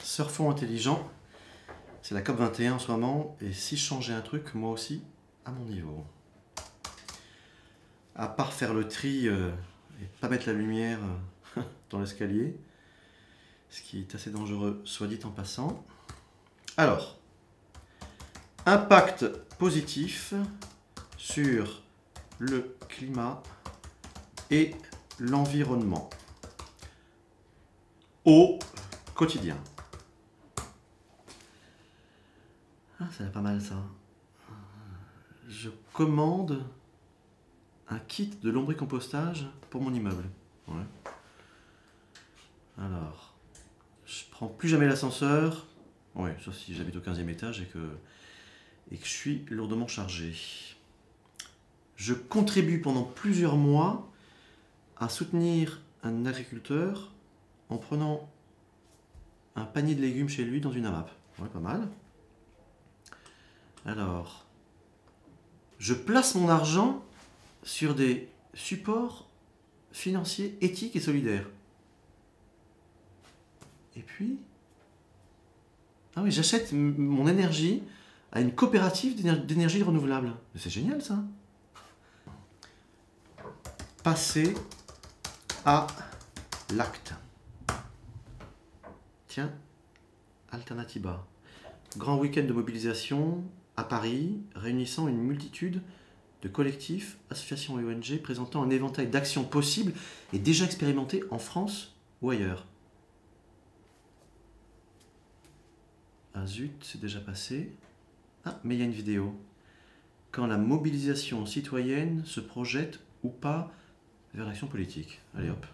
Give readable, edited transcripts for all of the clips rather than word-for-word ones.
Surfons intelligent, c'est la COP 21 en ce moment, et si je changeais un truc, moi aussi, à mon niveau. À part faire le tri et pas mettre la lumière dans l'escalier, ce qui est assez dangereux, soit dit en passant. Alors, impact positif sur le climat et l'environnement au quotidien. Ah, ça va pas mal ça. Je commande un kit de lombricompostage pour mon immeuble. Ouais. Alors, je prends plus jamais l'ascenseur. Ouais, sauf si j'habite au 15e étage et que je suis lourdement chargé. Je contribue pendant plusieurs mois à soutenir un agriculteur en prenant un panier de légumes chez lui dans une AMAP. Ouais, pas mal. Alors, je place mon argent sur des supports financiers éthiques et solidaires. Et puis, ah oui, j'achète mon énergie à une coopérative d'énergie renouvelable. C'est génial ça. Passer à l'acte. Tiens, Alternativa. Grand week-end de mobilisation à Paris, réunissant une multitude de collectifs, associations et ONG présentant un éventail d'actions possibles et déjà expérimentées en France ou ailleurs. Ah zut, c'est déjà passé. Ah, mais il y a une vidéo. Quand la mobilisation citoyenne se projette ou pas vers l'action politique. Allez hop.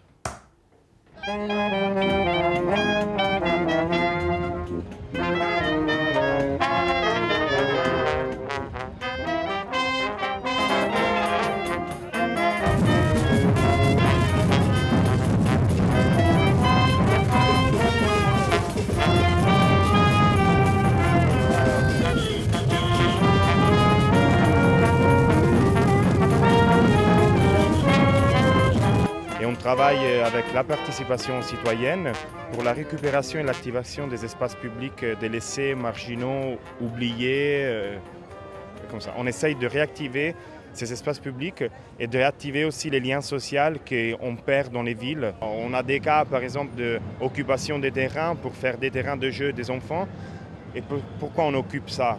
Et on travaille avec la participation citoyenne pour la récupération et l'activation des espaces publics délaissés, marginaux, oubliés. Comme ça. On essaye de réactiver ces espaces publics et de réactiver aussi les liens sociaux qu'on perd dans les villes. On a des cas, par exemple, d'occupation des terrains pour faire des terrains de jeu des enfants. Et pourquoi on occupe ça ?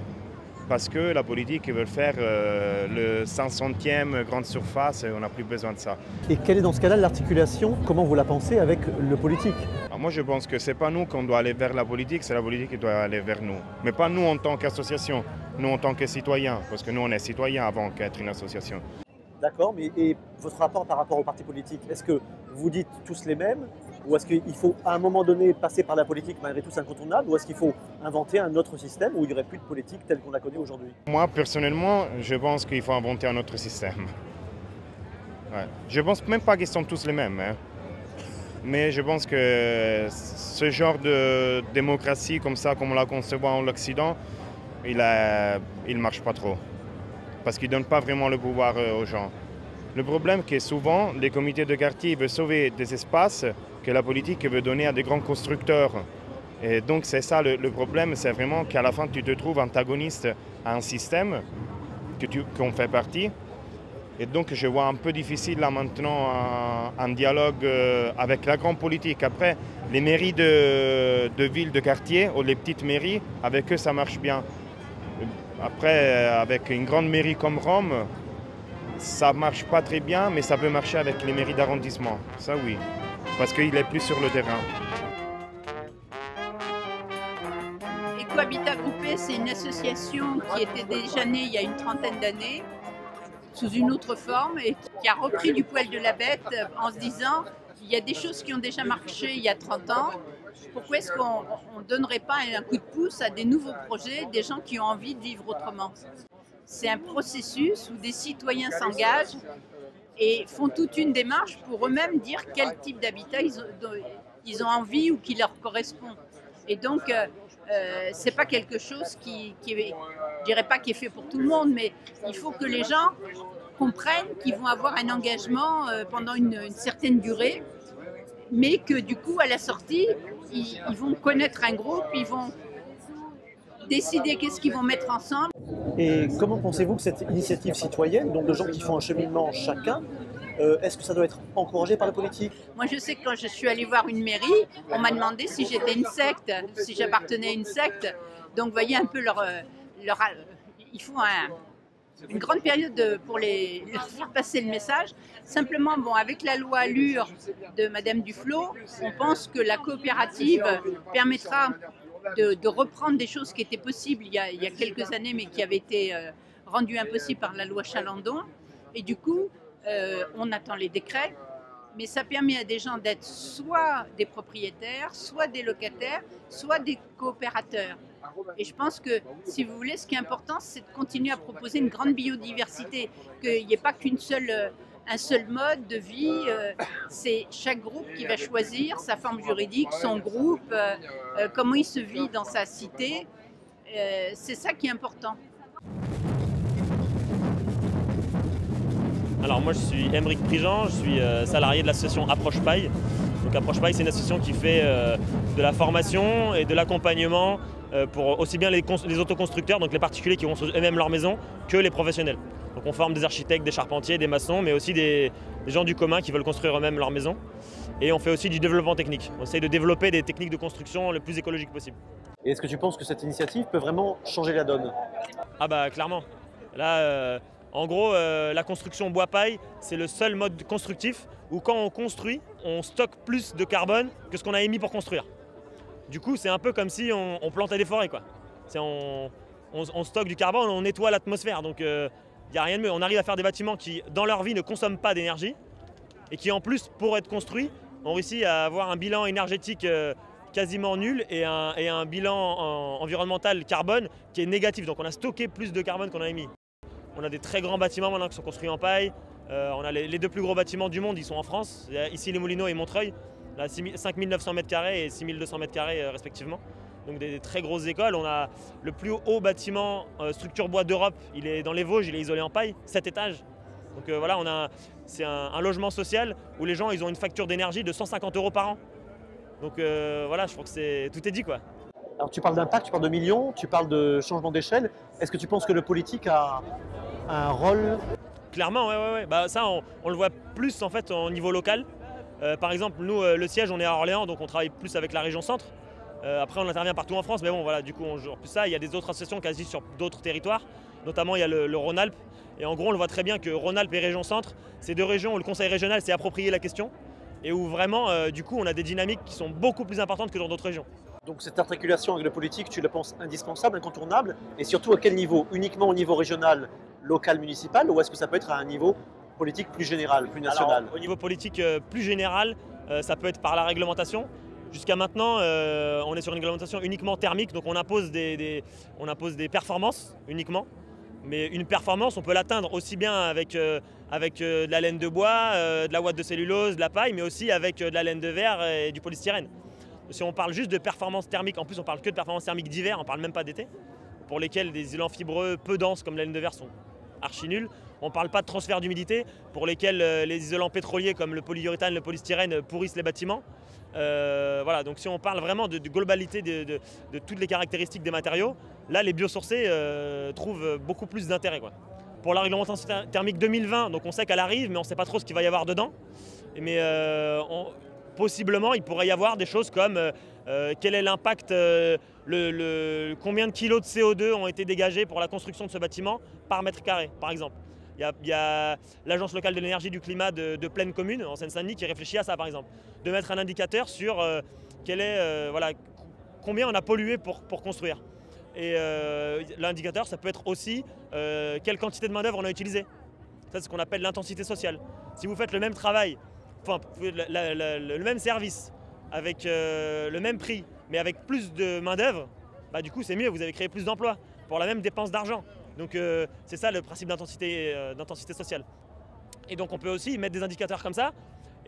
Parce que la politique veut faire le 500e grande surface et on n'a plus besoin de ça. Et quelle est dans ce cas-là l'articulation, comment vous la pensez avec le politique ? Alors moi je pense que ce n'est pas nous qu'on doit aller vers la politique, c'est la politique qui doit aller vers nous. Mais pas nous en tant qu'association, nous en tant que citoyens, parce que nous on est citoyens avant qu'être une association. D'accord, mais et votre rapport par rapport aux partis politiques, est-ce que vous dites tous les mêmes ? Ou est-ce qu'il faut à un moment donné passer par la politique malgré tout c'est incontournable? Ou est-ce qu'il faut inventer un autre système où il n'y aurait plus de politique telle qu'on la connaît aujourd'hui? Moi personnellement, je pense qu'il faut inventer un autre système. Ouais. Je pense même pas qu'ils sont tous les mêmes. Hein. Mais je pense que ce genre de démocratie comme ça, comme on la conçoit en Occident, il marche pas trop. Parce qu'il ne donne pas vraiment le pouvoir aux gens. Le problème c'est que souvent, les comités de quartier veulent sauver des espaces que la politique veut donner à des grands constructeurs. Et donc c'est ça le problème, c'est vraiment qu'à la fin tu te trouves antagoniste à un système qu'on fait partie. Et donc je vois un peu difficile là maintenant un dialogue avec la grande politique. Après, les mairies de villes, de quartier, ou les petites mairies, avec eux ça marche bien. Après, avec une grande mairie comme Rome, ça ne marche pas très bien, mais ça peut marcher avec les mairies d'arrondissement. Ça oui, parce qu'il est plus sur le terrain. Ecohabitat Groupé, c'est une association qui était déjà née il y a une trentaine d'années, sous une autre forme, et qui a repris du poil de la bête en se disant il y a des choses qui ont déjà marché il y a 30 ans, pourquoi est-ce qu'on ne donnerait pas un coup de pouce à des nouveaux projets, des gens qui ont envie de vivre autrement? C'est un processus où des citoyens s'engagent et font toute une démarche pour eux-mêmes dire quel type d'habitat ils ont envie ou qui leur correspond. Et donc, ce n'est pas quelque chose je ne dirais pas qui est fait pour tout le monde, mais il faut que les gens comprennent qu'ils vont avoir un engagement pendant une certaine durée, mais que du coup, à la sortie, ils vont connaître un groupe, ils vont décider qu'est-ce qu'ils vont mettre ensemble. Et comment pensez-vous que cette initiative citoyenne, donc de gens qui font un cheminement chacun, est-ce que ça doit être encouragé par la politique? Moi, je sais que quand je suis allée voir une mairie, on m'a demandé si j'étais une secte, si j'appartenais à une secte. Donc, vous voyez un peu il faut une grande période pour leur faire passer le message. Simplement, bon, avec la loi Allure de Madame Duflot, on pense que la coopérative permettra de reprendre des choses qui étaient possibles il y a quelques années, mais qui avaient été rendues impossibles par la loi Chalandon. Et du coup, on attend les décrets, mais ça permet à des gens d'être soit des propriétaires, soit des locataires, soit des coopérateurs. Et je pense que, si vous voulez, ce qui est important, c'est de continuer à proposer une grande biodiversité, qu'il n'y ait pas un seul mode de vie. C'est chaque groupe qui va choisir sa forme juridique, son groupe, comment il se vit dans sa cité. C'est ça qui est important. Alors moi je suis Aymeric Prigent, je suis salarié de l'association Approche Paille. Donc Approche Paille, c'est une association qui fait de la formation et de l'accompagnement pour aussi bien les autoconstructeurs, donc les particuliers qui vont construire eux-mêmes leur maison, que les professionnels. Donc on forme des architectes, des charpentiers, des maçons, mais aussi des gens du commun qui veulent construire eux-mêmes leur maison. Et on fait aussi du développement technique. On essaye de développer des techniques de construction le plus écologique possible. Et est-ce que tu penses que cette initiative peut vraiment changer la donne? Ah bah clairement. Là, en gros, la construction bois-paille, c'est le seul mode constructif où quand on construit, on stocke plus de carbone que ce qu'on a émis pour construire. Du coup, c'est un peu comme si on plantait des forêts, quoi. On stocke du carbone, on nettoie l'atmosphère. Donc, il n'y a rien de mieux. On arrive à faire des bâtiments qui, dans leur vie, ne consomment pas d'énergie et qui, en plus, pour être construits, ont réussi à avoir un bilan énergétique quasiment nul et un bilan environnemental carbone qui est négatif. Donc, on a stocké plus de carbone qu'on a émis. On a des très grands bâtiments maintenant qui sont construits en paille. On a les deux plus gros bâtiments du monde, ils sont en France. Ici, les Moulineaux et Montreuil. Là, 5 900 m² et 6 200 m² respectivement. Donc des très grosses écoles. On a le plus haut bâtiment structure bois d'Europe. Il est dans les Vosges, il est isolé en paille, 7 étages. Donc voilà, c'est un logement social où les gens ils ont une facture d'énergie de 150 € par an. Donc voilà, je crois que tout est dit, quoi. Alors tu parles d'impact, tu parles de millions, tu parles de changement d'échelle. Est-ce que tu penses que le politique a un rôle? Clairement, ouais. Bah, ça, on le voit plus en fait au niveau local. Par exemple, nous, le siège, on est à Orléans, donc on travaille plus avec la région centre. Après, on intervient partout en France, mais bon, voilà, du coup, on joue plus ça. Il y a des autres associations qui agissent sur d'autres territoires, notamment il y a le Rhône-Alpes. Et en gros, on le voit très bien que Rhône-Alpes et région centre, c'est deux régions où le conseil régional s'est approprié la question et où vraiment, du coup, on a des dynamiques qui sont beaucoup plus importantes que dans d'autres régions. Donc cette articulation avec le politique, tu la penses indispensable, incontournable? Et surtout, à quel niveau? Uniquement au niveau régional, local, municipal, ou est-ce que ça peut être à un niveau politique plus général, plus national? Alors, au niveau politique plus général, ça peut être par la réglementation. Jusqu'à maintenant, on est sur une réglementation uniquement thermique, donc on impose des performances uniquement. Mais une performance, on peut l'atteindre aussi bien avec de la laine de bois, de la ouate de cellulose, de la paille, mais aussi avec de la laine de verre et du polystyrène. Si on parle juste de performance thermique, en plus on parle que de performance thermique d'hiver, on ne parle même pas d'été, pour lesquels des isolants fibreux peu denses comme la laine de verre sont archi nuls. On ne parle pas de transfert d'humidité, pour lesquels les isolants pétroliers comme le polyuréthane, le polystyrène pourrissent les bâtiments. Voilà, donc si on parle vraiment de globalité de toutes les caractéristiques des matériaux, là les biosourcés trouvent beaucoup plus d'intérêt, quoi. Pour la réglementation thermique 2020, donc on sait qu'elle arrive, mais on ne sait pas trop ce qu'il va y avoir dedans. Mais possiblement, il pourrait y avoir des choses comme quel est l'impact, combien de kilos de CO2 ont été dégagés pour la construction de ce bâtiment par mètre carré, par exemple. Il y a l'Agence locale de l'énergie du climat de Plaine Commune, en Seine-Saint-Denis, qui réfléchit à ça, par exemple. De mettre un indicateur sur combien on a pollué pour construire. Et l'indicateur, ça peut être aussi quelle quantité de main-d'œuvre on a utilisé. Ça, c'est ce qu'on appelle l'intensité sociale. Si vous faites le même travail, enfin, le même service, avec le même prix, mais avec plus de main-d'œuvre, bah, du coup, c'est mieux, vous avez créé plus d'emplois pour la même dépense d'argent. Donc, c'est ça le principe d'intensité sociale. Et donc, on peut aussi mettre des indicateurs comme ça.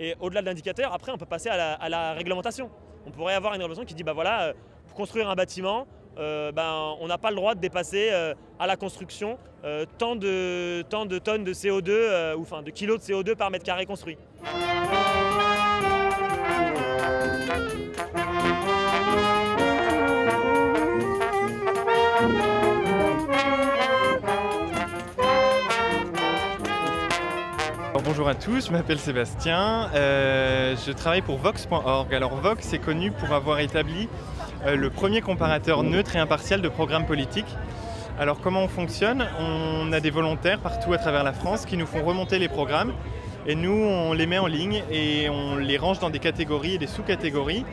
Et au-delà de l'indicateur, après, on peut passer à la réglementation. On pourrait avoir une réglementation qui dit, bah voilà, pour construire un bâtiment, on n'a pas le droit de dépasser à la construction tant de tonnes de CO2, enfin de kilos de CO2 par mètre carré construit. Bonjour à tous, je m'appelle Sébastien, je travaille pour Vox.org. Alors Vox est connu pour avoir établi le premier comparateur neutre et impartial de programmes politiques. Alors comment on fonctionne? On a des volontaires partout à travers la France qui nous font remonter les programmes et nous on les met en ligne et on les range dans des catégories et des sous-catégories.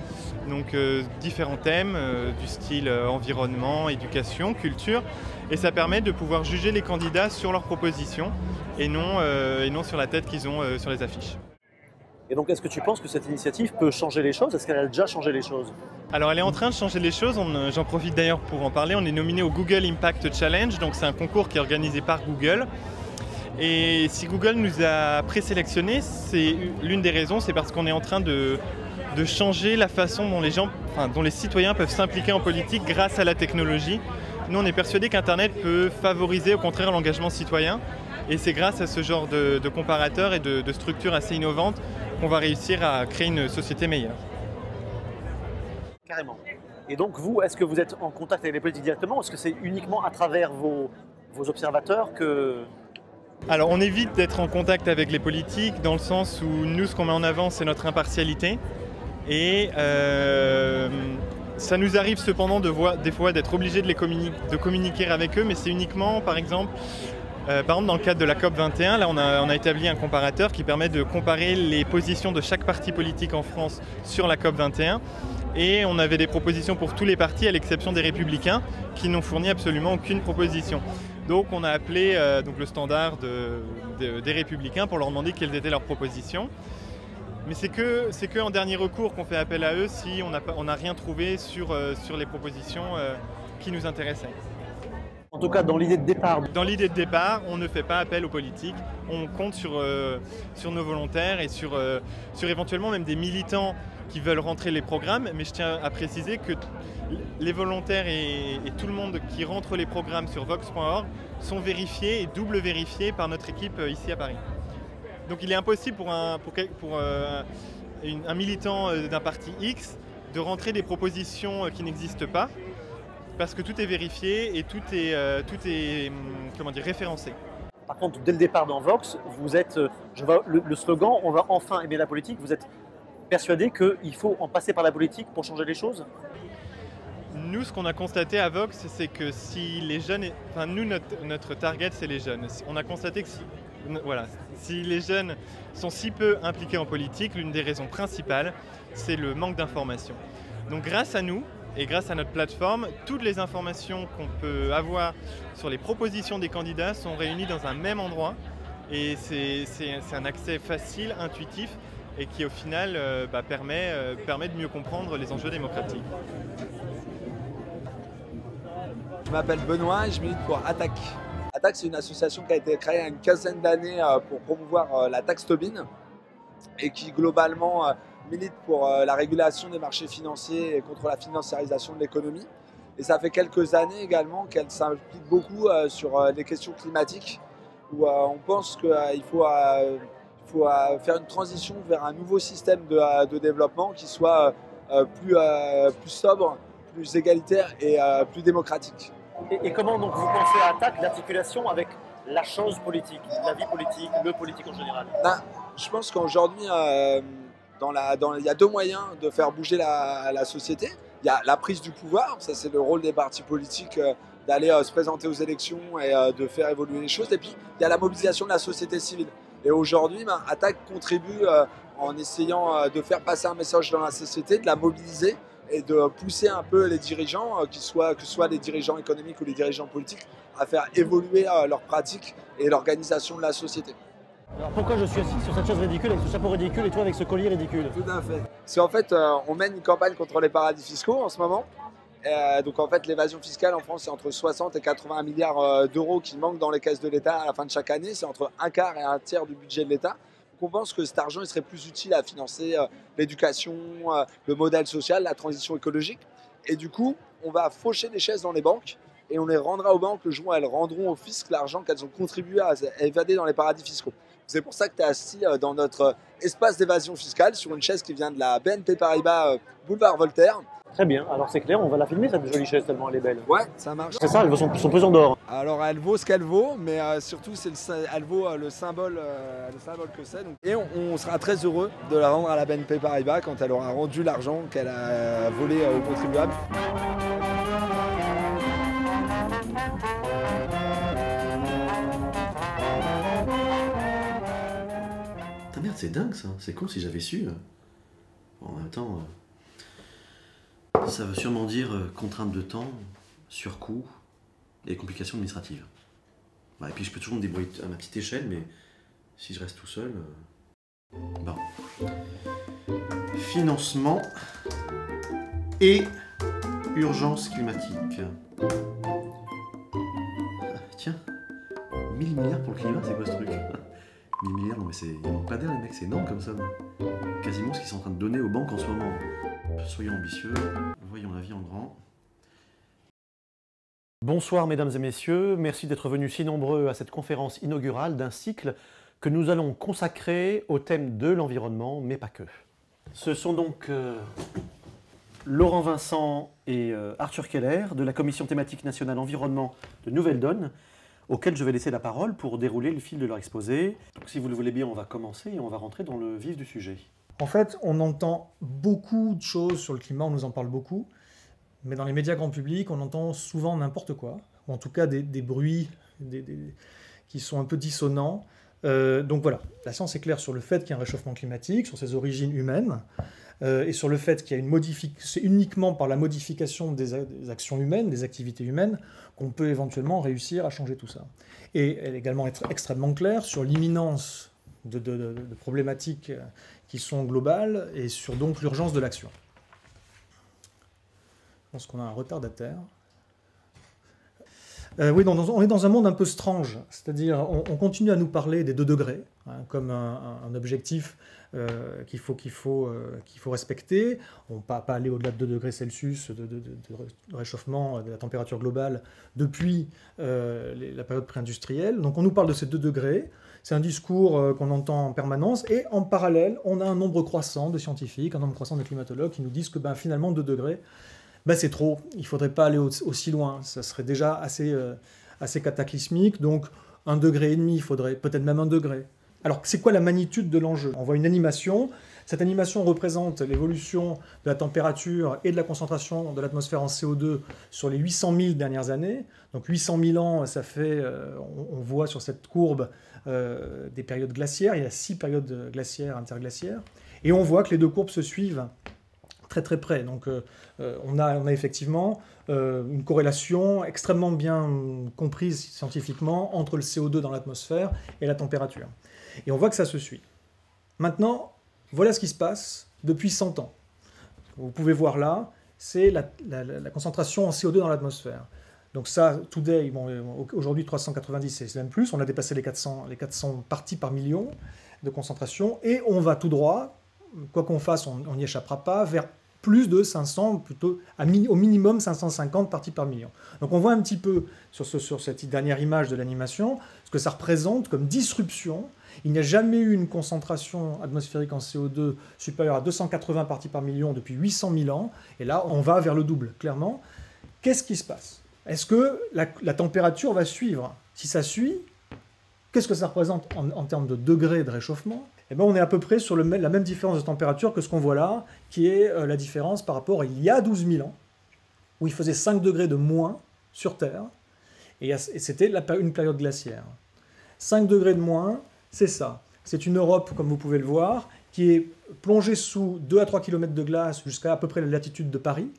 Donc différents thèmes du style environnement, éducation, culture, et ça permet de pouvoir juger les candidats sur leurs propositions et non sur la tête qu'ils ont sur les affiches. Et donc, est-ce que tu penses que cette initiative peut changer les choses? Est-ce qu'elle a déjà changé les choses? Alors elle est en train de changer les choses, j'en profite d'ailleurs pour en parler. On est nominé au Google Impact Challenge, donc c'est un concours qui est organisé par Google. Et si Google nous a présélectionnés, c'est l'une des raisons, c'est parce qu'on est en train de changer la façon dont les citoyens peuvent s'impliquer en politique grâce à la technologie. Nous, on est persuadés qu'Internet peut favoriser au contraire l'engagement citoyen. Et c'est grâce à ce genre de comparateurs et de structures assez innovantes qu'on va réussir à créer une société meilleure. Carrément. Et donc vous, est-ce que vous êtes en contact avec les politiques directement? Est-ce que c'est uniquement à travers vos observateurs que... Alors on évite d'être en contact avec les politiques dans le sens où nous, ce qu'on met en avant, c'est notre impartialité. Et ça nous arrive cependant des fois d'être obligés de communiquer avec eux, mais c'est uniquement, par exemple, dans le cadre de la COP21, là on a établi un comparateur qui permet de comparer les positions de chaque parti politique en France sur la COP21. Et on avait des propositions pour tous les partis, à l'exception des Républicains, qui n'ont fourni absolument aucune proposition. Donc on a appelé le standard des Républicains pour leur demander quelles étaient leurs propositions. Mais c'est que en dernier recours qu'on fait appel à eux si on n'a rien trouvé sur les propositions qui nous intéressaient. En tout cas, dans l'idée de départ. Dans l'idée de départ, on ne fait pas appel aux politiques. On compte sur nos volontaires et sur éventuellement même des militants qui veulent rentrer les programmes. Mais je tiens à préciser que les volontaires et tout le monde qui rentre les programmes sur Vox.org sont vérifiés et double vérifiés par notre équipe ici à Paris. Donc il est impossible pour un militant d'un parti X de rentrer des propositions qui n'existent pas, parce que tout est vérifié et tout est référencé. Par contre, dès le départ dans Vox, vous êtes, je vois le slogan « On va enfin aimer la politique », vous êtes persuadé qu'il faut en passer par la politique pour changer les choses? Nous, ce qu'on a constaté à Vox, c'est que si les jeunes... nous, notre target, c'est les jeunes. On a constaté que si les jeunes sont si peu impliqués en politique, l'une des raisons principales, c'est le manque d'informations. Donc grâce à nous, et grâce à notre plateforme, toutes les informations qu'on peut avoir sur les propositions des candidats sont réunies dans un même endroit. Et c'est un accès facile, intuitif, et qui au final permet de mieux comprendre les enjeux démocratiques. Je m'appelle Benoît et je milite pour Attac. Attac, c'est une association qui a été créée il y a une quinzaine d'années pour promouvoir la taxe Tobin et qui globalement milite pour la régulation des marchés financiers et contre la financiarisation de l'économie. Et ça fait quelques années également qu'elle s'implique beaucoup sur les questions climatiques, où on pense qu'il faut faire une transition vers un nouveau système de développement qui soit plus sobre, plus égalitaire et plus démocratique. Et comment donc vous pensez à Attac, l'articulation avec la chose politique, la vie politique, le politique en général? Je pense qu'aujourd'hui, il y a deux moyens de faire bouger la société. Il y a la prise du pouvoir, ça c'est le rôle des partis politiques d'aller se présenter aux élections et de faire évoluer les choses. Et puis il y a la mobilisation de la société civile. Et aujourd'hui, Attac contribue en essayant de faire passer un message dans la société, de la mobiliser et de pousser un peu les dirigeants, que ce soit les dirigeants économiques ou les dirigeants politiques, à faire évoluer leurs pratiques et l'organisation de la société. Alors pourquoi je suis assis sur cette chaise ridicule avec ce chapeau ridicule et toi avec ce collier ridicule? Tout à fait. Parce qu'en fait, on mène une campagne contre les paradis fiscaux en ce moment. Donc en fait, l'évasion fiscale en France, c'est entre 60 et 80 milliards d'euros qui manquent dans les caisses de l'État à la fin de chaque année. C'est entre un quart et un tiers du budget de l'État. Donc on pense que cet argent il serait plus utile à financer l'éducation, le modèle social, la transition écologique. Et du coup, on va faucher des chaises dans les banques et on les rendra aux banques le jour où elles rendront au fisc l'argent qu'elles ont contribué à évader dans les paradis fiscaux. C'est pour ça que tu es assis dans notre espace d'évasion fiscale sur une chaise qui vient de la BNP Paribas Boulevard Voltaire. Très bien, alors c'est clair, on va la filmer cette jolie chaise tellement elle est belle. Ouais, ça marche. C'est ça, elles sont pesant d'or. Alors elle vaut ce qu'elle vaut, mais surtout elle vaut le symbole que c'est. Et on sera très heureux de la rendre à la BNP Paribas quand elle aura rendu l'argent qu'elle a volé aux contribuables. Ta merde, c'est dingue ça. C'est con si j'avais su. Bon, en même temps, ça veut sûrement dire contrainte de temps, surcoût et complications administratives. Et puis je peux toujours me débrouiller à ma petite échelle, mais si je reste tout seul... Bon. Financement et urgence climatique. Tiens, 1000 milliards pour le climat, c'est quoi ce truc? 1000 milliards, non mais c'est... Il manque pas d'air les mecs, c'est énorme comme ça. Quasiment ce qu'ils sont en train de donner aux banques en ce moment. Soyons ambitieux, voyons la vie en grand. Bonsoir mesdames et messieurs, merci d'être venus si nombreux à cette conférence inaugurale d'un cycle que nous allons consacrer au thème de l'environnement, mais pas que. Ce sont donc Laurent Vincent et Arthur Keller de la Commission thématique nationale environnement de Nouvelle-Donne, auxquels je vais laisser la parole pour dérouler le fil de leur exposé. Donc si vous le voulez bien, on va commencer et on va rentrer dans le vif du sujet. En fait, on entend beaucoup de choses sur le climat, on nous en parle beaucoup, mais dans les médias grand public, on entend souvent n'importe quoi, ou en tout cas des bruits qui sont un peu dissonants. Donc voilà, la science est claire sur le fait qu'il y a un réchauffement climatique, sur ses origines humaines, et sur le fait qu'il y a c'est uniquement par la modification des actions humaines, des activités humaines, qu'on peut éventuellement réussir à changer tout ça. Et elle est également extrêmement claire sur l'imminence de problématiques qui sont globales et sur donc l'urgence de l'action. Je pense qu'on a un retardataire. Oui, on est dans un monde un peu strange, c'est-à-dire on continue à nous parler des 2 degrés comme un objectif qu'il faut respecter. On ne peut pas aller au-delà de 2 degrés Celsius de réchauffement de la température globale depuis la période pré-industrielle. Donc on nous parle de ces 2 degrés. C'est un discours qu'on entend en permanence, et en parallèle, on a un nombre croissant de scientifiques, un nombre croissant de climatologues qui nous disent que finalement 2 degrés, c'est trop, il ne faudrait pas aller aussi loin, ça serait déjà assez cataclysmique, donc 1,5 degré, il faudrait peut-être même 1 degré. Alors c'est quoi la magnitude de l'enjeu? On voit une animation, cette animation représente l'évolution de la température et de la concentration de l'atmosphère en CO2 sur les 800 000 dernières années. Donc 800 000 ans, ça fait, on voit sur cette courbe des périodes glaciaires, il y a 6 périodes glaciaires, interglaciaires, et on voit que les 2 courbes se suivent très très près. Donc on a effectivement une corrélation extrêmement bien comprise scientifiquement entre le CO2 dans l'atmosphère et la température. Et on voit que ça se suit. Maintenant, voilà ce qui se passe depuis 100 ans. Vous pouvez voir là, c'est la concentration en CO2 dans l'atmosphère. Donc ça, today, aujourd'hui 390, c'est même plus, on a dépassé les 400 parties par million de concentration, et on va tout droit, quoi qu'on fasse, on n'y échappera pas, vers plus de 500, plutôt au minimum 550 parties par million. Donc on voit un petit peu sur cette dernière image de l'animation ce que ça représente comme disruption. Il n'y a jamais eu une concentration atmosphérique en CO2 supérieure à 280 parties par million depuis 800 000 ans, et là on va vers le double, clairement. Qu'est-ce qui se passe? Est-ce que la température va suivre? Si ça suit, qu'est-ce que ça représente en termes de degrés de réchauffement? On est à peu près sur la même différence de température que ce qu'on voit là, qui est la différence par rapport à il y a 12 000 ans, où il faisait 5 degrés de moins sur Terre, et c'était une période glaciaire. 5 degrés de moins, c'est ça. C'est une Europe, comme vous pouvez le voir, qui est plongée sous 2 à 3 km de glace jusqu'à à peu près la latitude de Paris.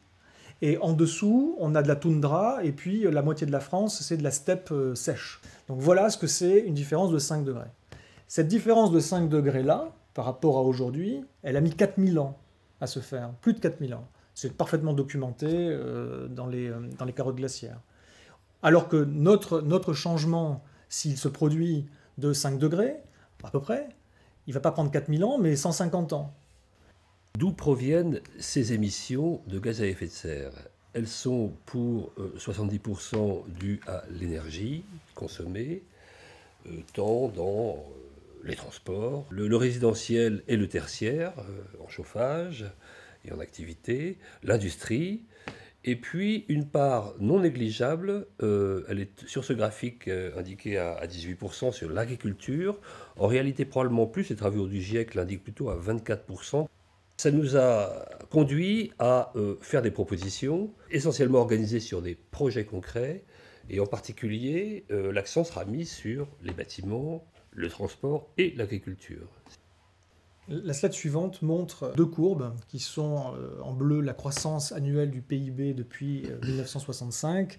Et en dessous, on a de la toundra, et puis la moitié de la France, c'est de la steppe sèche. Donc voilà ce que c'est une différence de 5 degrés. Cette différence de 5 degrés-là, par rapport à aujourd'hui, elle a mis 4000 ans à se faire, plus de 4000 ans. C'est parfaitement documenté dans les carottes glaciaires. Alors que notre changement, s'il se produit de 5 degrés, à peu près, il ne va pas prendre 4000 ans, mais 150 ans. D'où proviennent ces émissions de gaz à effet de serre? Elles sont pour 70% dues à l'énergie consommée, tant dans les transports, le résidentiel et le tertiaire, en chauffage, et en activité, l'industrie, et puis une part non négligeable, elle est sur ce graphique indiquée à 18% sur l'agriculture. En réalité, probablement plus, les travaux du GIEC l'indiquent plutôt à 24%. Ça nous a conduit à faire des propositions, essentiellement organisées sur des projets concrets, et en particulier, l'accent sera mis sur les bâtiments, le transport et l'agriculture. La slide suivante montre deux courbes qui sont en bleu la croissance annuelle du PIB depuis 1965,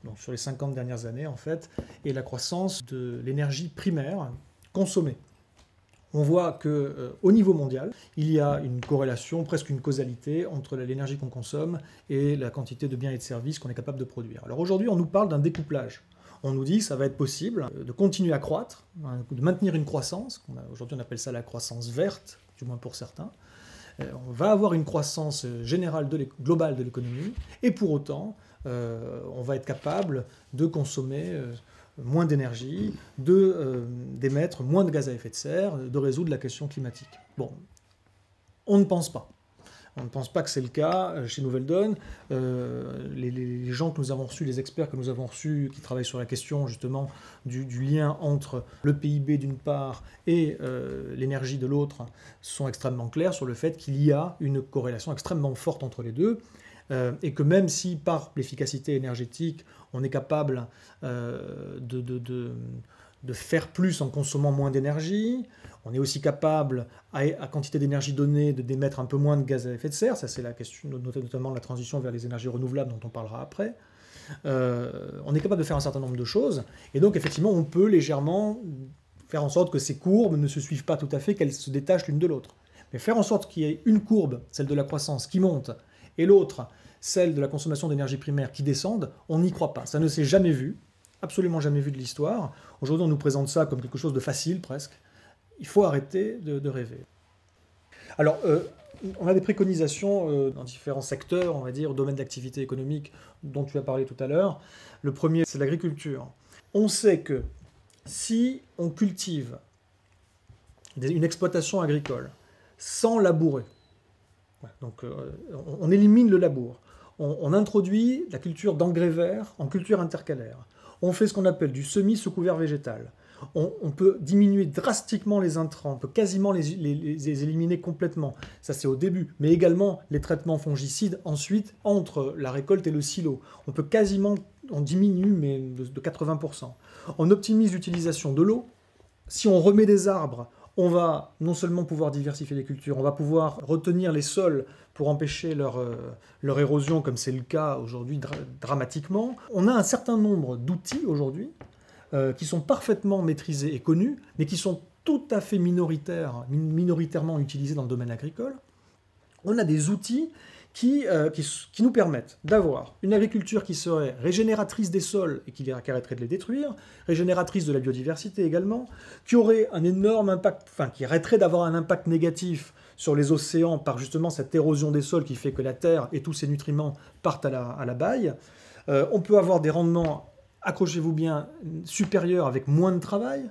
donc sur les 50 dernières années en fait, et la croissance de l'énergie primaire consommée. On voit qu'au niveau mondial, il y a une corrélation, presque une causalité entre l'énergie qu'on consomme et la quantité de biens et de services qu'on est capable de produire. Alors aujourd'hui, on nous parle d'un découplage. On nous dit que ça va être possible de continuer à croître, de maintenir une croissance. Aujourd'hui, on appelle ça la croissance verte, du moins pour certains. On va avoir une croissance générale globale de l'économie, et pour autant, on va être capable de consommer moins d'énergie, d'émettre moins de gaz à effet de serre, de résoudre la question climatique. Bon, on ne pense pas. On ne pense pas que c'est le cas chez Nouvelle Donne. Les gens que nous avons reçus, les experts que nous avons reçus, qui travaillent sur la question justement du lien entre le PIB d'une part et l'énergie de l'autre, sont extrêmement clairs sur le fait qu'il y a une corrélation extrêmement forte entre les deux. Et que même si par l'efficacité énergétique, on est capable de faire plus en consommant moins d'énergie, on est aussi capable, à quantité d'énergie donnée, de d'émettre un peu moins de gaz à effet de serre. Ça, c'est la question, notamment la transition vers les énergies renouvelables dont on parlera après. On est capable de faire un certain nombre de choses. Et donc, effectivement, on peut légèrement faire en sorte que ces courbes ne se suivent pas tout à fait, qu'elles se détachent l'une de l'autre. Mais faire en sorte qu'il y ait une courbe, celle de la croissance, qui monte, et l'autre, celle de la consommation d'énergie primaire, qui descende, on n'y croit pas. Ça ne s'est jamais vu, absolument jamais vu de l'histoire. Aujourd'hui, on nous présente ça comme quelque chose de facile, presque. Il faut arrêter de rêver. Alors, on a des préconisations dans différents secteurs, on va dire, domaines d'activité économique dont tu as parlé tout à l'heure. Le premier, c'est l'agriculture. On sait que si on cultive une exploitation agricole sans labourer, donc on élimine le labour, on introduit la culture d'engrais verts en culture intercalaire, on fait ce qu'on appelle du semis sous couvert végétal, on peut diminuer drastiquement les intrants, on peut quasiment les éliminer complètement, ça c'est au début, mais également les traitements fongicides ensuite entre la récolte et le silo. On peut quasiment, on diminue mais de 80%. On optimise l'utilisation de l'eau. Si on remet des arbres, on va non seulement pouvoir diversifier les cultures, on va pouvoir retenir les sols pour empêcher leur érosion, comme c'est le cas aujourd'hui dramatiquement. On a un certain nombre d'outils aujourd'hui qui sont parfaitement maîtrisés et connus, mais qui sont tout à fait minoritairement utilisés dans le domaine agricole. On a des outils qui nous permettent d'avoir une agriculture qui serait régénératrice des sols et qui arrêterait de les détruire, régénératrice de la biodiversité également, qui aurait un énorme impact, qui arrêterait d'avoir un impact négatif sur les océans par justement cette érosion des sols qui fait que la terre et tous ses nutriments partent à la baille. On peut avoir des rendements, accrochez-vous bien, supérieurs avec moins de travail.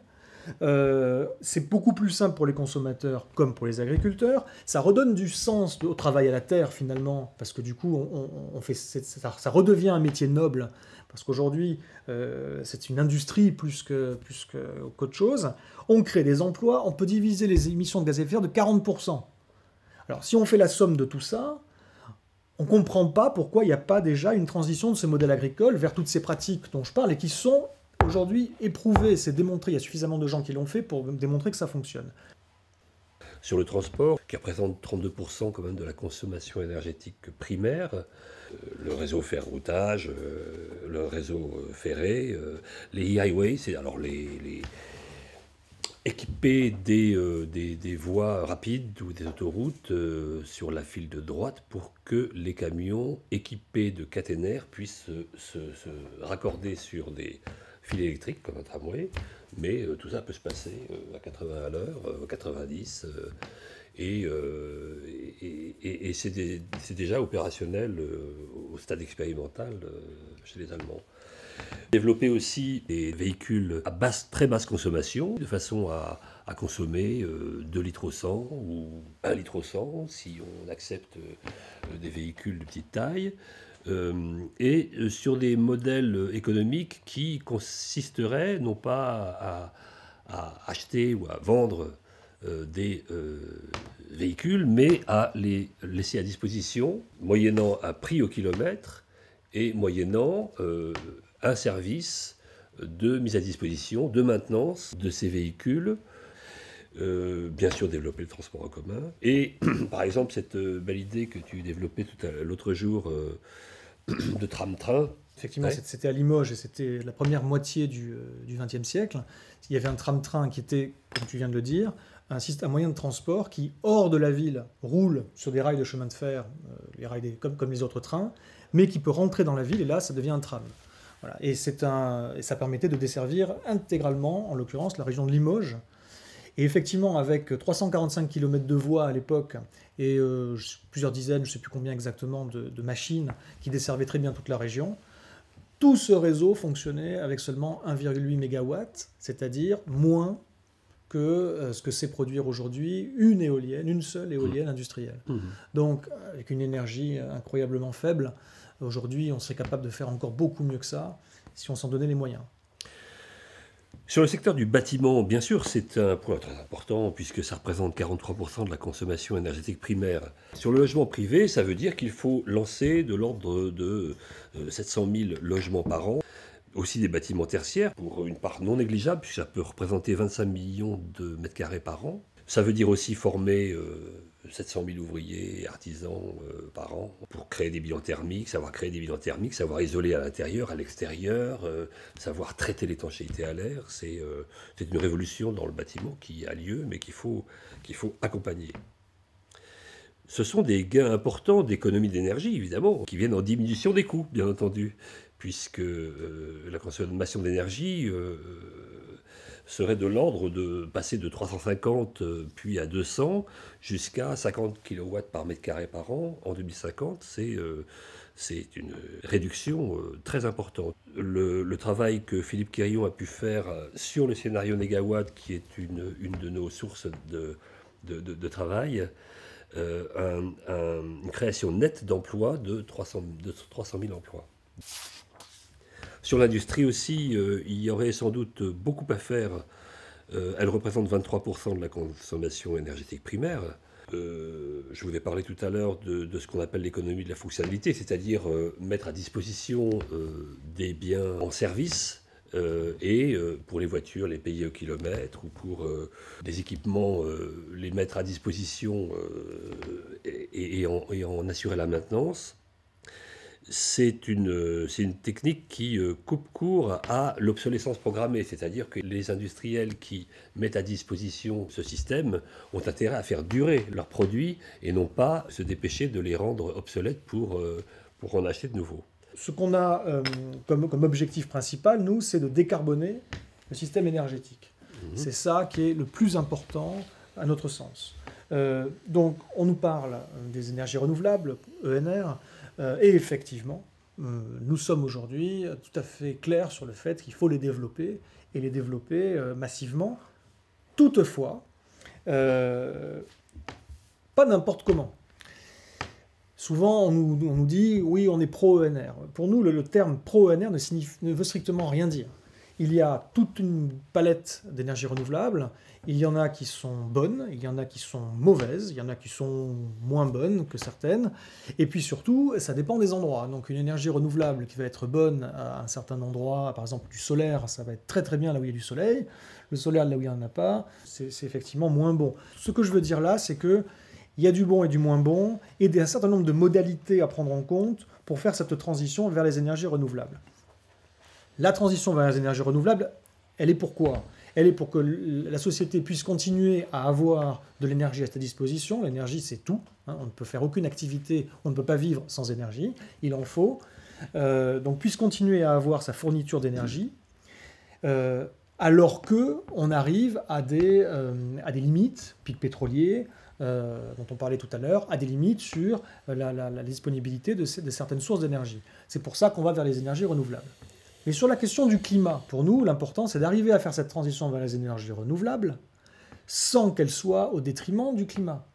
C'est beaucoup plus simple pour les consommateurs comme pour les agriculteurs. Ça redonne du sens au travail à la terre finalement, parce que du coup ça redevient un métier noble, parce qu'aujourd'hui c'est une industrie plus qu'autre chose. On crée des emplois, on peut diviser les émissions de gaz à effet de serre de 40%. Alors si on fait la somme de tout ça, on ne comprend pas pourquoi il n'y a pas déjà une transition de ce modèle agricole vers toutes ces pratiques dont je parle et qui sont aujourd'hui éprouvé, c'est démontré, il y a suffisamment de gens qui l'ont fait pour démontrer que ça fonctionne. Sur le transport, qui représente 32% quand même de la consommation énergétique primaire, le réseau ferroutage, le réseau ferré, les highways, c'est alors les équiper des voies rapides ou des autoroutes sur la file de droite pour que les camions équipés de caténaires puissent se raccorder sur des fil électrique comme un tramway, mais tout ça peut se passer à 80 à l'heure, 90, et c'est déjà opérationnel au stade expérimental chez les Allemands. Développer aussi des véhicules à très basse consommation, de façon à consommer 2 litres au 100 ou 1 litre au 100 si on accepte des véhicules de petite taille. Et sur des modèles économiques qui consisteraient non pas à acheter ou à vendre des véhicules, mais à les laisser à disposition, moyennant un prix au kilomètre et moyennant un service de mise à disposition, de maintenance de ces véhicules. Bien sûr, développer le transport en commun. Et par exemple, cette belle idée que tu développais l'autre jour de tram-train. Effectivement, Ouais. c'était à Limoges et c'était la première moitié du XXe siècle. Il y avait un tram-train qui était, comme tu viens de le dire, un moyen de transport qui, hors de la ville, roule sur des rails de chemin de fer, les rails comme les autres trains, mais qui peut rentrer dans la ville et là, ça devient un tram. Voilà. Et ça permettait de desservir intégralement, en l'occurrence, la région de Limoges. Et effectivement, avec 345 km de voies à l'époque et plusieurs dizaines, je ne sais plus combien exactement, de machines qui desservaient très bien toute la région, tout ce réseau fonctionnait avec seulement 1,8 MW, c'est-à-dire moins que ce que c'est produire aujourd'hui une seule éolienne industrielle. Donc, avec une énergie incroyablement faible, aujourd'hui, on serait capable de faire encore beaucoup mieux que ça si on s'en donnait les moyens. Sur le secteur du bâtiment, bien sûr, c'est un point très important puisque ça représente 43% de la consommation énergétique primaire. Sur le logement privé, ça veut dire qu'il faut lancer de l'ordre de 700 000 logements par an. Aussi des bâtiments tertiaires pour une part non négligeable puisque ça peut représenter 25 millions de mètres carrés par an. Ça veut dire aussi former 700 000 ouvriers et artisans par an pour créer des bilans thermiques, savoir créer des bilans thermiques, savoir isoler à l'intérieur, à l'extérieur, savoir traiter l'étanchéité à l'air. C'est une révolution dans le bâtiment qui a lieu, mais qu'il faut accompagner. Ce sont des gains importants d'économie d'énergie, évidemment, qui viennent en diminution des coûts, bien entendu, puisque la consommation d'énergie serait de l'ordre de passer de 350 puis à 200 jusqu'à 50 kW par mètre carré par an en 2050. C'est une réduction très importante. Le travail que Philippe Quérillon a pu faire sur le scénario Négawatt, qui est une de nos sources de travail, une création nette d'emplois de 300 000 emplois. Sur l'industrie aussi, il y aurait sans doute beaucoup à faire. Elle représente 23% de la consommation énergétique primaire. Je vous ai parlé tout à l'heure de ce qu'on appelle l'économie de la fonctionnalité, c'est-à-dire mettre à disposition des biens en service et pour les voitures, les payer au kilomètre ou pour des équipements, les mettre à disposition et en assurer la maintenance. C'est une technique qui coupe court à l'obsolescence programmée, c'est-à-dire que les industriels qui mettent à disposition ce système ont intérêt à faire durer leurs produits et non pas se dépêcher de les rendre obsolètes pour en acheter de nouveaux. Ce qu'on a comme objectif principal, nous, c'est de décarboner le système énergétique. C'est ça qui est le plus important à notre sens. Donc, on nous parle des énergies renouvelables, ENR, et effectivement, nous sommes aujourd'hui tout à fait clairs sur le fait qu'il faut les développer, et les développer massivement. Toutefois, pas n'importe comment. Souvent, on nous dit « oui, on est pro-ENR ». Pour nous, le terme pro-ENR ne veut strictement rien dire. Il y a toute une palette d'énergies renouvelables. Il y en a qui sont bonnes, il y en a qui sont mauvaises, il y en a qui sont moins bonnes que certaines. Et puis surtout, ça dépend des endroits. Donc une énergie renouvelable qui va être bonne à un certain endroit, par exemple du solaire, ça va être très très bien là où il y a du soleil. Le solaire là où il n'y en a pas, c'est effectivement moins bon. Ce que je veux dire là, c'est qu'il y a du bon et du moins bon, et un certain nombre de modalités à prendre en compte pour faire cette transition vers les énergies renouvelables. La transition vers les énergies renouvelables, elle est pourquoi ? Elle est pour que la société puisse continuer à avoir de l'énergie à sa disposition. L'énergie, c'est tout. On ne peut faire aucune activité, on ne peut pas vivre sans énergie. Il en faut. Donc, puisse continuer à avoir sa fourniture d'énergie, alors qu'on arrive à des limites, pics pétroliers, dont on parlait tout à l'heure, à des limites sur la disponibilité de certaines sources d'énergie. C'est pour ça qu'on va vers les énergies renouvelables. Et sur la question du climat, pour nous, l'important, c'est d'arriver à faire cette transition vers les énergies renouvelables sans qu'elle soit au détriment du climat.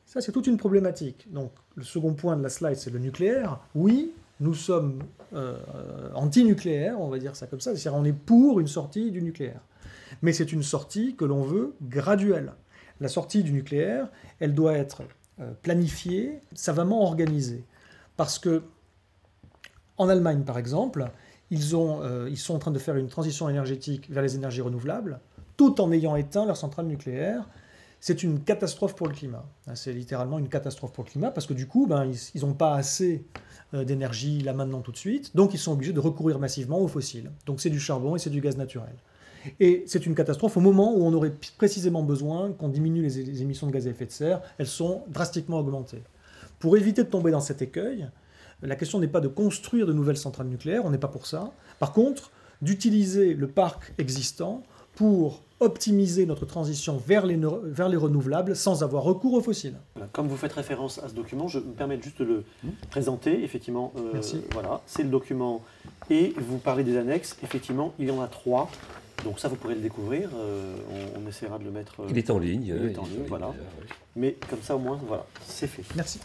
Ça, c'est toute une problématique. Donc, le second point de la slide, c'est le nucléaire. Oui, nous sommes anti-nucléaires, on va dire ça comme ça. C'est-à-dire on est pour une sortie du nucléaire. Mais c'est une sortie que l'on veut graduelle. La sortie du nucléaire, elle doit être planifiée, savamment organisée. Parce que, en Allemagne, par exemple, ils sont en train de faire une transition énergétique vers les énergies renouvelables, tout en ayant éteint leurs centrales nucléaires. C'est une catastrophe pour le climat. C'est littéralement une catastrophe pour le climat, parce que du coup, ils n'ont pas assez d'énergie là maintenant tout de suite, donc ils sont obligés de recourir massivement aux fossiles. Donc c'est du charbon et c'est du gaz naturel. Et c'est une catastrophe au moment où on aurait précisément besoin qu'on diminue les émissions de gaz à effet de serre. Elles sont drastiquement augmentées. Pour éviter de tomber dans cet écueil, la question n'est pas de construire de nouvelles centrales nucléaires, on n'est pas pour ça. Par contre, d'utiliser le parc existant pour optimiser notre transition vers les renouvelables sans avoir recours aux fossiles. Voilà, comme vous faites référence à ce document, je me permets juste de le présenter. Effectivement, Merci. Voilà, c'est le document. Et vous parlez des annexes. Effectivement, il y en a 3. Donc ça, vous pourrez le découvrir. On essaiera de le mettre... Il est en ligne. Il est en ligne, voilà. Oui. Mais comme ça, au moins, voilà, c'est fait. Merci.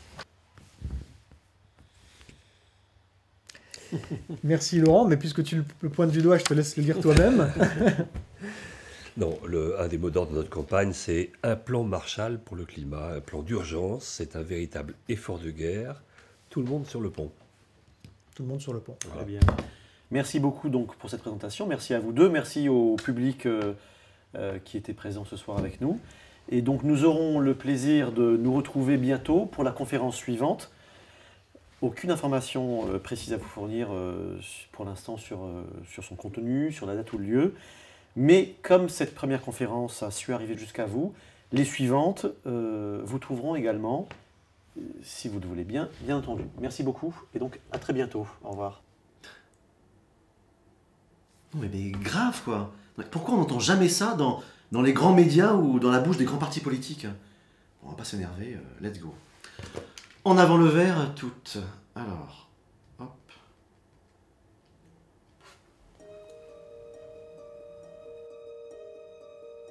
Merci Laurent, mais puisque tu le pointes du doigt, je te laisse le lire toi-même. Non, un des mots d'ordre de notre campagne, c'est un plan Marshall pour le climat, un plan d'urgence. C'est un véritable effort de guerre. Tout le monde sur le pont. Tout le monde sur le pont. Très bien. Merci beaucoup donc pour cette présentation. Merci à vous deux. Merci au public qui était présent ce soir avec nous. Et donc nous aurons le plaisir de nous retrouver bientôt pour la conférence suivante. Aucune information précise à vous fournir pour l'instant sur son contenu, sur la date ou le lieu. Mais comme cette première conférence a su arriver jusqu'à vous, les suivantes vous trouveront également, si vous le voulez bien entendu. Merci beaucoup et donc à très bientôt. Au revoir. Non mais grave quoi. Pourquoi on n'entend jamais ça dans les grands médias ou dans la bouche des grands partis politiques? Bon, on va pas s'énerver, let's go. En avant le verre, toutes. Alors, hop.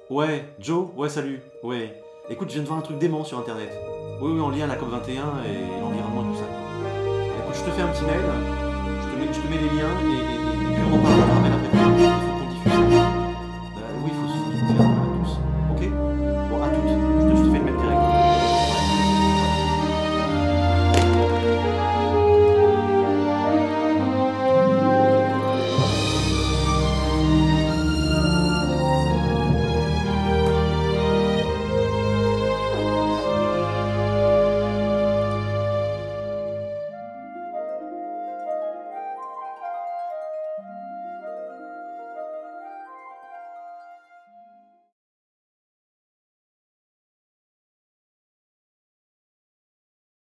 Ouais, Joe, ouais, salut. Ouais, écoute, je viens de voir un truc dément sur internet. Oui, en lien à la COP21 et l'environnement et tout ça. Écoute, je te fais un petit mail, je te mets les liens et